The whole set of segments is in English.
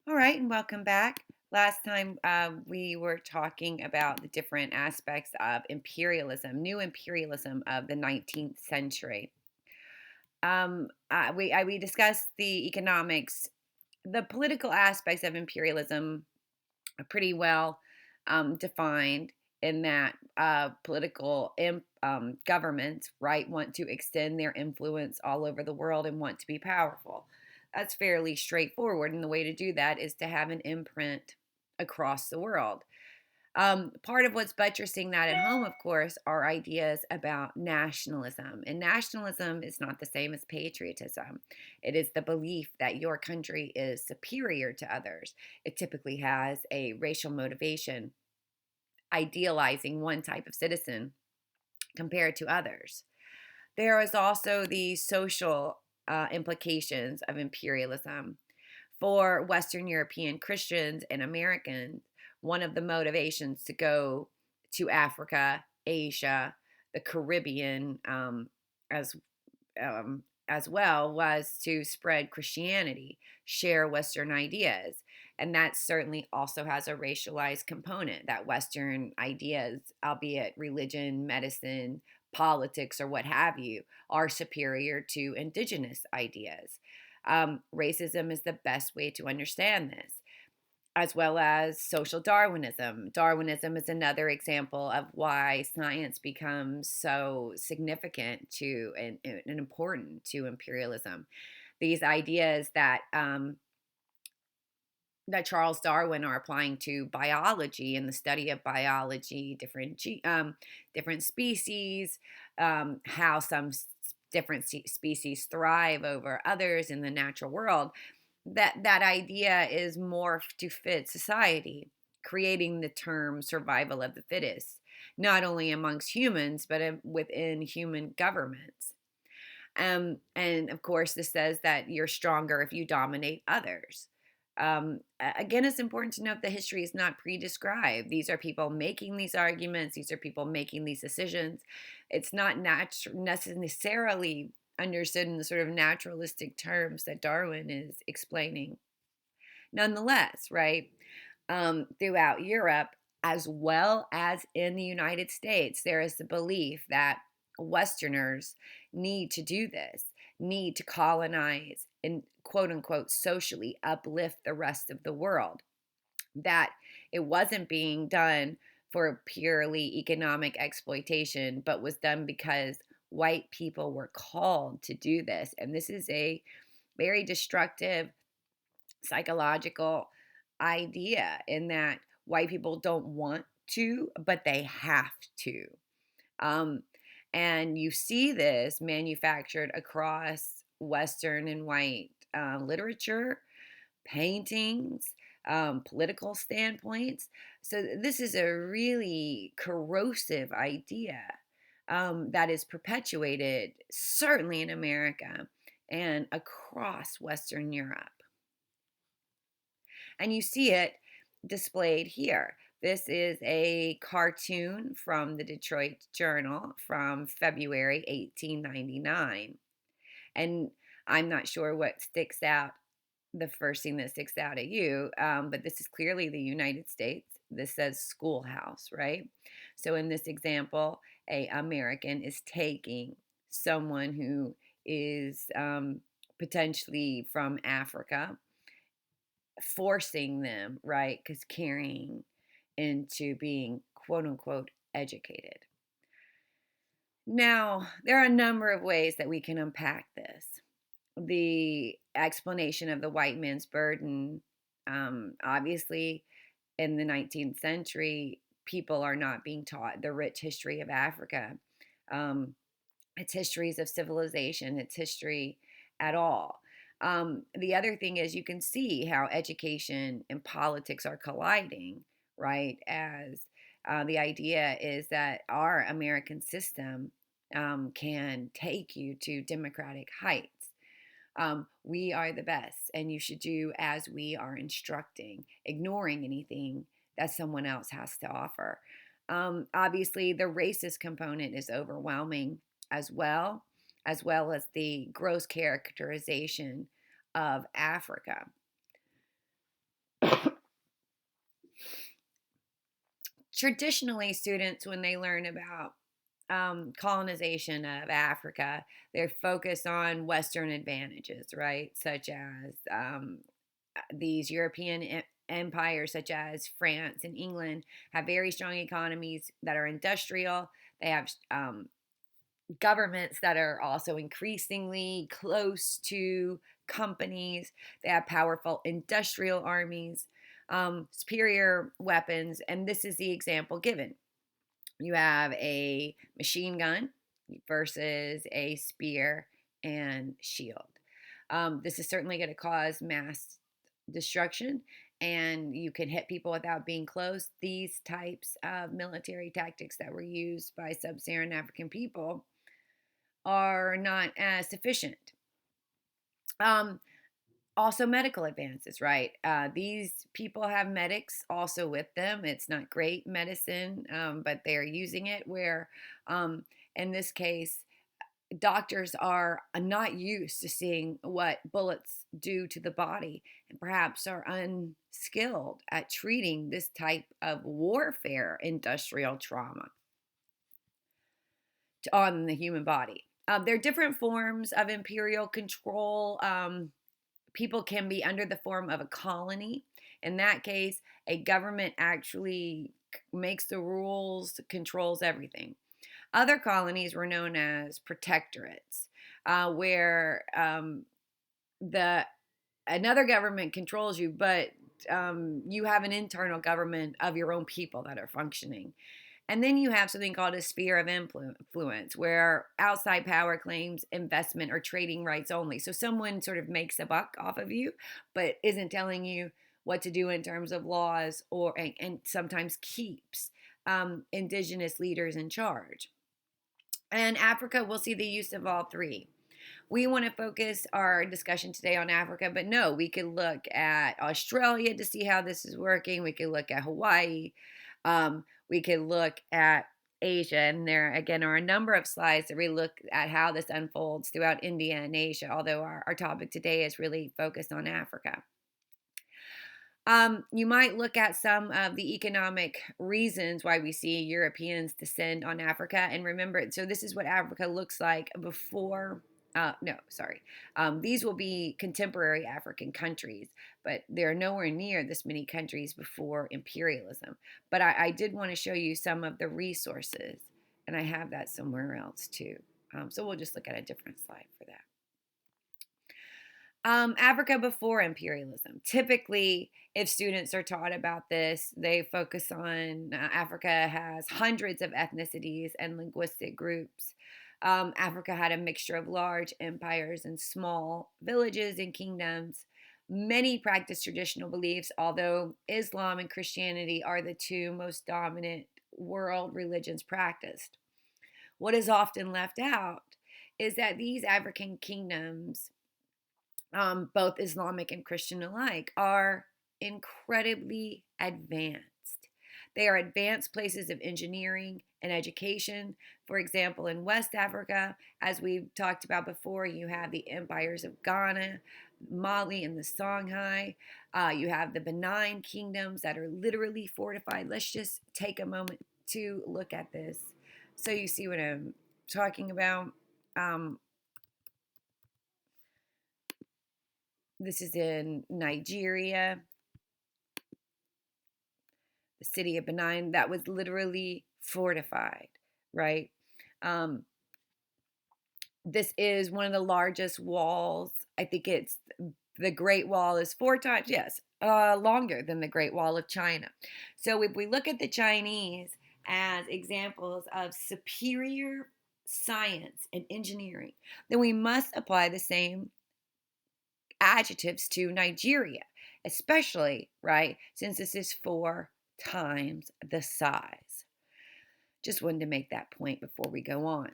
All right, and welcome back. Last time we were talking about the different aspects of imperialism, new imperialism of the 19th century. We discussed the economics, the political aspects of imperialism are pretty well defined in that governments, right, want to extend their influence all over the world and want to be powerful. That's fairly straightforward. And the way to do that is to have an imprint across the world. Part of what's buttressing that at home, of course, are ideas about nationalism. And nationalism is not the same as patriotism. It is the belief that your country is superior to others. It typically has a racial motivation, idealizing one type of citizen compared to others. There is also the social implications of imperialism. For Western European Christians and Americans, one of the motivations to go to Africa, Asia, the Caribbean, as as well, was to spread Christianity, share Western ideas. And that certainly also has a racialized component, that Western ideas, albeit religion, medicine, politics, or what have you, are superior to indigenous ideas. Racism is the best way to understand this, as well as social Darwinism. Darwinism is another example of why science becomes so significant to and important to imperialism. These ideas that Charles Darwin are applying to biology and the study of biology, different species, how some different species thrive over others in the natural world. That idea is morphed to fit society, creating the term survival of the fittest, not only amongst humans but within human governments. And of course, this says that you're stronger if you dominate others. Again, it's important to note that history is not pre-described. These are people making these arguments. These are people making these decisions. It's not necessarily understood in the sort of naturalistic terms that Darwin is explaining. Nonetheless, right, throughout Europe, as well as in the United States, there is the belief that Westerners need to do this, need to colonize and quote unquote socially uplift the rest of the world. That it wasn't being done for purely economic exploitation, but was done because white people were called to do this. And this is a very destructive psychological idea in that white people don't want to, but they have to. Um, and you see this manufactured across Western and white literature, paintings, political standpoints. So, this is a really corrosive idea that is perpetuated, certainly in America and across Western Europe. And you see it displayed here. This is a cartoon from the Detroit Journal from February 1899. And I'm not sure what sticks out, the first thing that sticks out at you, but this is clearly the United States. This says schoolhouse, right? So in this example, a American is taking someone who is potentially from Africa, forcing them, right? Because carrying into being quote unquote educated. Now, there are a number of ways that we can unpack this. The explanation of the white man's burden, obviously, in the 19th century, people are not being taught the rich history of Africa, its histories of civilization, its history at all. The other thing is you can see how education and politics are colliding, right? As the idea is that our American system can take you to democratic heights. We are the best, and you should do as we are instructing, ignoring anything that someone else has to offer. Obviously, the racist component is overwhelming as well, as well as the gross characterization of Africa. Traditionally, students, when they learn about colonization of Africa, they're focused on Western advantages, right? Such as these European empires, such as France and England, have very strong economies that are industrial. They have governments that are also increasingly close to companies. They have powerful industrial armies, superior weapons, and this is the example given. You have a machine gun versus a spear and shield. This is certainly going to cause mass destruction, and you can hit people without being close. These types of military tactics that were used by sub Saharan African people are not as sufficient. Um, Also, medical advances, right? These people have medics also with them. It's not great medicine, but they're using it where, um, in this case, doctors are not used to seeing what bullets do to the body and perhaps are unskilled at treating this type of warfare industrial trauma on the human body. There are different forms of imperial control. People can be under the form of a colony. In that case, a government actually makes the rules, controls everything. Other colonies were known as protectorates, where the another government controls you, but you have an internal government of your own people that are functioning. And then you have something called a sphere of influence, where outside power claims investment or trading rights only. So someone sort of makes a buck off of you, but isn't telling you what to do in terms of laws, or and sometimes keeps indigenous leaders in charge. And Africa will see the use of all three. We want to focus our discussion today on Africa, but no, we could look at Australia to see how this is working. We could look at Hawaii. We could look at Asia, and there again are a number of slides that really look at how this unfolds throughout India and Asia, although our topic today is really focused on Africa. You might look at some of the economic reasons why we see Europeans descend on Africa. And remember, so this is what Africa looks like before. No, sorry. These will be contemporary African countries, but there are nowhere near this many countries before imperialism. But I did want to show you some of the resources, and I have that somewhere else too. So we'll just look at a different slide for that. Africa before imperialism. Typically, if students are taught about this, they focus on Africa has hundreds of ethnicities and linguistic groups. Africa had a mixture of large empires and small villages and kingdoms. Many practice traditional beliefs, although Islam and Christianity are the two most dominant world religions practiced. What is often left out is that these African kingdoms, both Islamic and Christian alike, are incredibly advanced. They are advanced places of engineering and education. For example, in West Africa, as we've talked about before, you have the empires of Ghana, Mali, and the Songhai. You have the Benin kingdoms that are literally fortified. Let's just take a moment to look at this so you see what I'm talking about. This is in Nigeria, the city of Benin that was literally fortified, right? Um, this is one of the largest walls. I think it's the Great Wall is 4 times, yes, longer than the Great Wall of China. So if we look at the Chinese as examples of superior science and engineering, then we must apply the same adjectives to Nigeria, especially, right, since this is 4 times the size. Just wanted to make that point before we go on.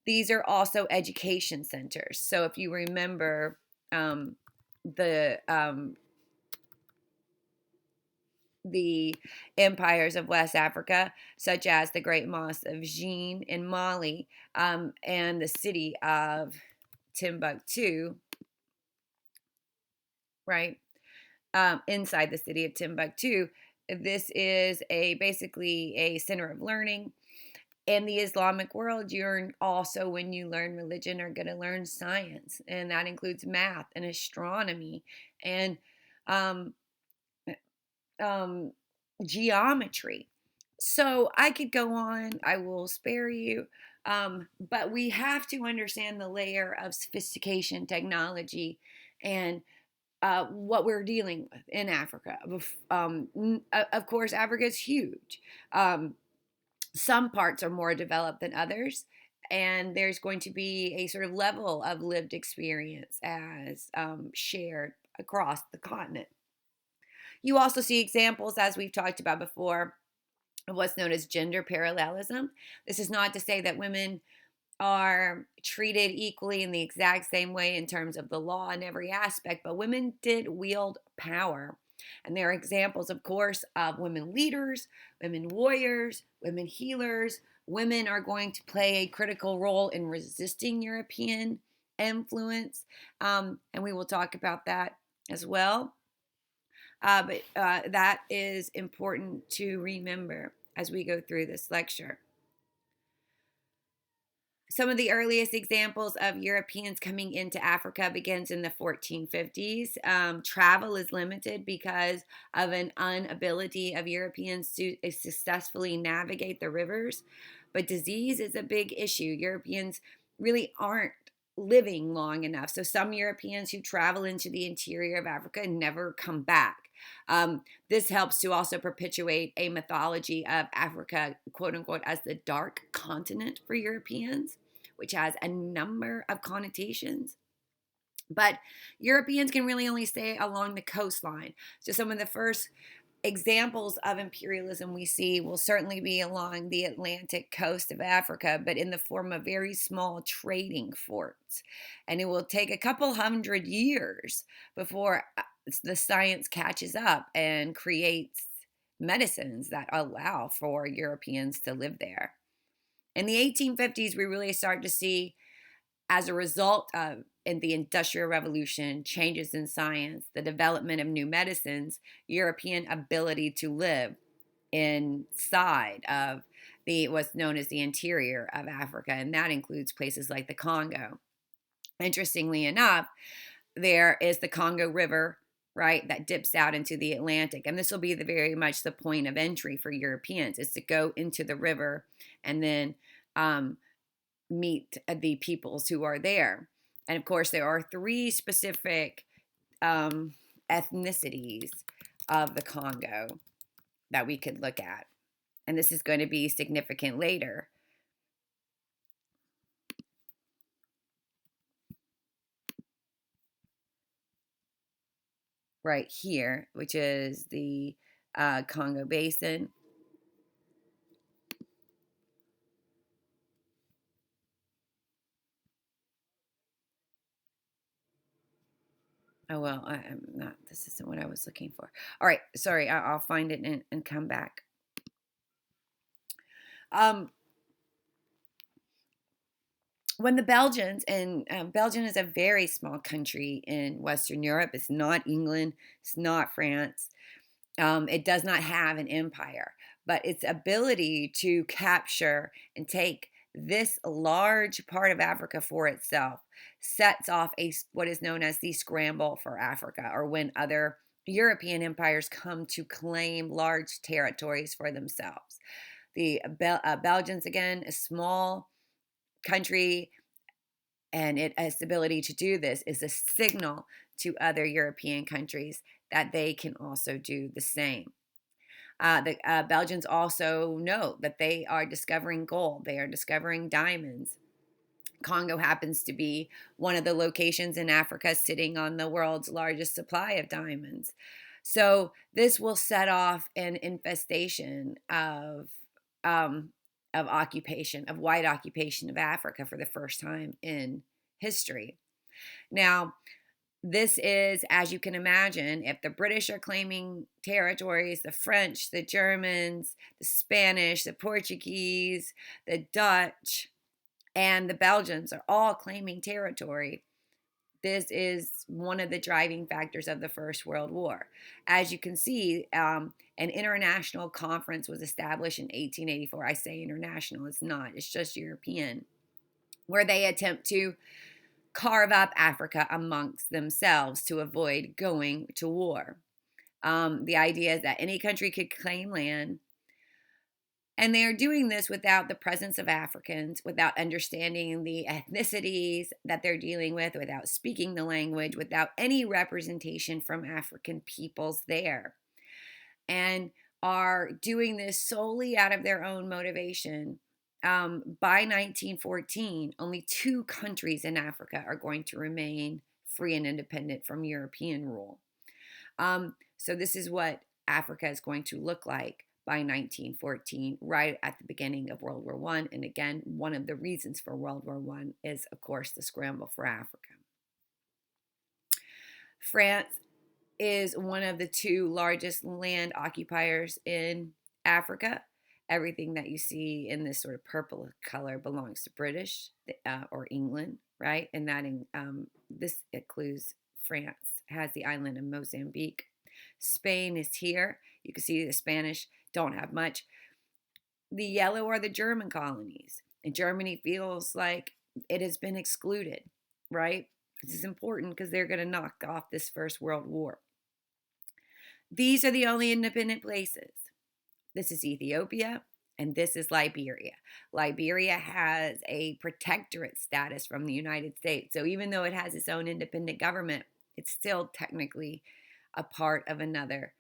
These are also education centers. So if you remember the empires of West Africa, such as the Great Mosque of Jin in Mali, and the city of Timbuktu, right? inside the city of Timbuktu. This is basically a center of learning. In the Islamic world, you're also, when you learn religion, are going to learn science, and that includes math and astronomy and um, um, geometry. So I could go on. I will spare you. But we have to understand the layer of sophistication, technology, and what we're dealing with in Africa. Of course, Africa is huge. Um, some parts are more developed than others, and there's going to be a sort of level of lived experience as shared across the continent. You also see examples, as we've talked about before, of what's known as gender parallelism. This is not to say that women are treated equally in the exact same way in terms of the law in every aspect, but women did wield power. And there are examples, of course, of women leaders, women warriors, women healers. Women are going to play a critical role in resisting European influence. And we will talk about that as well. But that is important to remember as we go through this lecture. Some of the earliest examples of Europeans coming into Africa begins in the 1450s. Travel is limited because of an inability of Europeans to successfully navigate the rivers. But disease is a big issue. Europeans really aren't living long enough. So some Europeans who travel into the interior of Africa never come back. This helps to also perpetuate a mythology of Africa, quote unquote, as the dark continent for Europeans, which has a number of connotations. But Europeans can really only stay along the coastline. So some of the first examples of imperialism we see will certainly be along the Atlantic coast of Africa, but in the form of very small trading forts. And it will take a couple hundred years before the science catches up and creates medicines that allow for Europeans to live there. In the 1850s, we really start to see, as a result of in the Industrial Revolution, changes in science, the development of new medicines, European ability to live inside of the what's known as the interior of Africa, and that includes places like the Congo. Interestingly enough, there is the Congo River, right, that dips out into the Atlantic, and this will be very much the point of entry for Europeans, is to go into the river and then meet the peoples who are there. And of course, there are three specific ethnicities of the Congo that we could look at. And this is going to be significant later. Right here, which is the Congo Basin. Oh, well, I'm not, this isn't what I was looking for. All right, sorry, I'll find it and come back. When the Belgians, and Belgium is a very small country in Western Europe, it's not England, it's not France, it does not have an empire, but its ability to capture and take this large part of Africa for itself sets off what is known as the scramble for Africa, or when other European empires come to claim large territories for themselves. The Belgians, again, a small country, and its ability to do this is a signal to other European countries that they can also do the same. The Belgians also know that they are discovering gold, they are discovering diamonds. Congo happens to be one of the locations in Africa sitting on the world's largest supply of diamonds. So this will set off an infestation of occupation, of white occupation of Africa for the first time in history. Now, this is, as you can imagine, if the British are claiming territories, the French, the Germans, the Spanish, the Portuguese, the Dutch, and the Belgians are all claiming territory, This is one of the driving factors of the First World War. As you can see, an international conference was established in 1884. I say international, it's not, it's just European, where they attempt to carve up Africa amongst themselves to avoid going to war. The idea is that any country could claim land, and they are doing this without the presence of Africans, without understanding the ethnicities that they're dealing with, without speaking the language, without any representation from African peoples there, and are doing this solely out of their own motivation. By 1914, only 2 countries in Africa are going to remain free and independent from European rule. So this is what Africa is going to look like by 1914, right at the beginning of World War I. And again, one of the reasons for World War I is, of course, the scramble for Africa. France is one of the 2 largest land occupiers in Africa. Everything that you see in this sort of purple color belongs to British or England, right? And that this includes France, has the island of Mozambique. Spain is here. You can see the Spanish don't have much. The yellow are the German colonies, and Germany feels like it has been excluded, right? This is important because they're going to knock off this First World War. These are the only independent places. This is Ethiopia, and this is Liberia. Liberia has a protectorate status from the United States. So even though it has its own independent government, it's still technically a part of another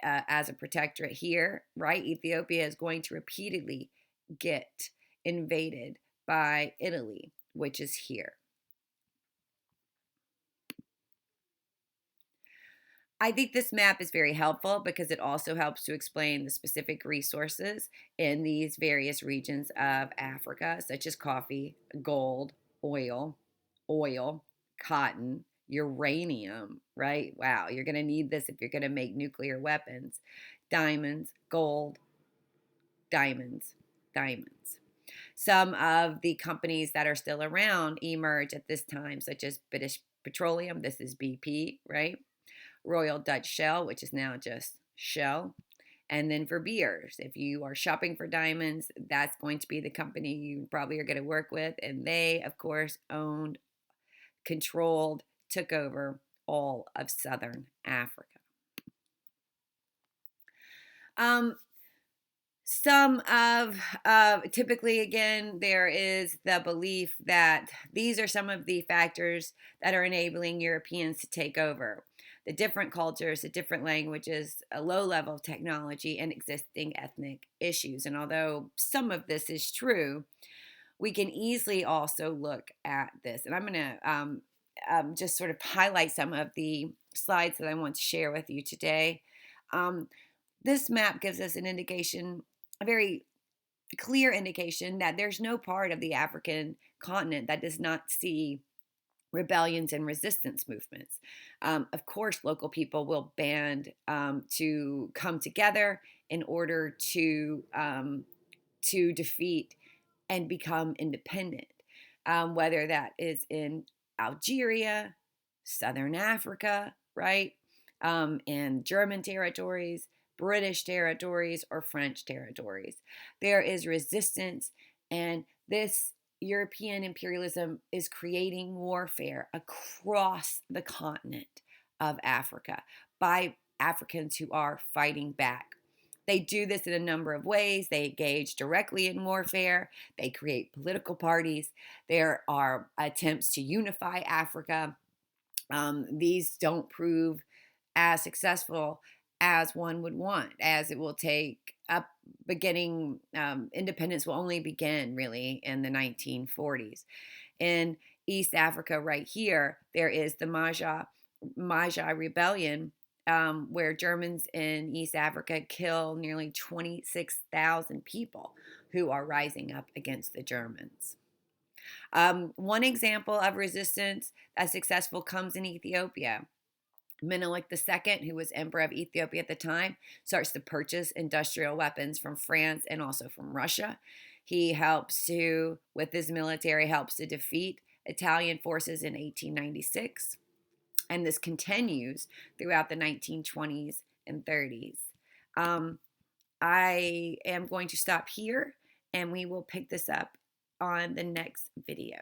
as a protectorate here, right? Ethiopia is going to repeatedly get invaded by Italy, which is here. I think this map is very helpful because it also helps to explain the specific resources in these various regions of Africa, such as coffee, gold, oil, cotton, uranium, right? Wow, you're going to need this if you're going to make nuclear weapons. Diamonds, gold, diamonds, diamonds. Some of the companies that are still around emerge at this time, such as British Petroleum. This is BP, right? Royal Dutch Shell, which is now just Shell. And then for Beers, if you are shopping for diamonds, that's going to be the company you probably are going to work with. And they, of course, owned, controlled, took over all of Southern Africa. Typically, again, there is the belief that these are some of the factors that are enabling Europeans to take over. The different cultures, the different languages, a low level of technology, and existing ethnic issues. And although some of this is true, we can easily also look at this. And I'm going to just sort of highlight some of the slides that I want to share with you today. This map gives us an indication, a very clear indication, that there's no part of the African continent that does not see rebellions and resistance movements. Of course, local people will band to come together in order to defeat and become independent, whether that is in Algeria, Southern Africa, right, and German territories, British territories, or French territories. There is resistance, and this European imperialism is creating warfare across the continent of Africa by Africans who are fighting back. They do this in a number of ways. They engage directly in warfare. They create political parties. There are attempts to unify Africa. These don't prove as successful as one would want, as it will take up beginning, independence will only begin really in the 1940s. In East Africa right here, there is the Maja Rebellion, where Germans in East Africa kill nearly 26,000 people who are rising up against the Germans. One example of resistance that's successful comes in Ethiopia. Menelik II, who was emperor of Ethiopia at the time, starts to purchase industrial weapons from France and also from Russia. He helps to, with his military, helps to defeat Italian forces in 1896. And this continues throughout the 1920s and 30s. Um, I am going to stop here and we will pick this up on the next video.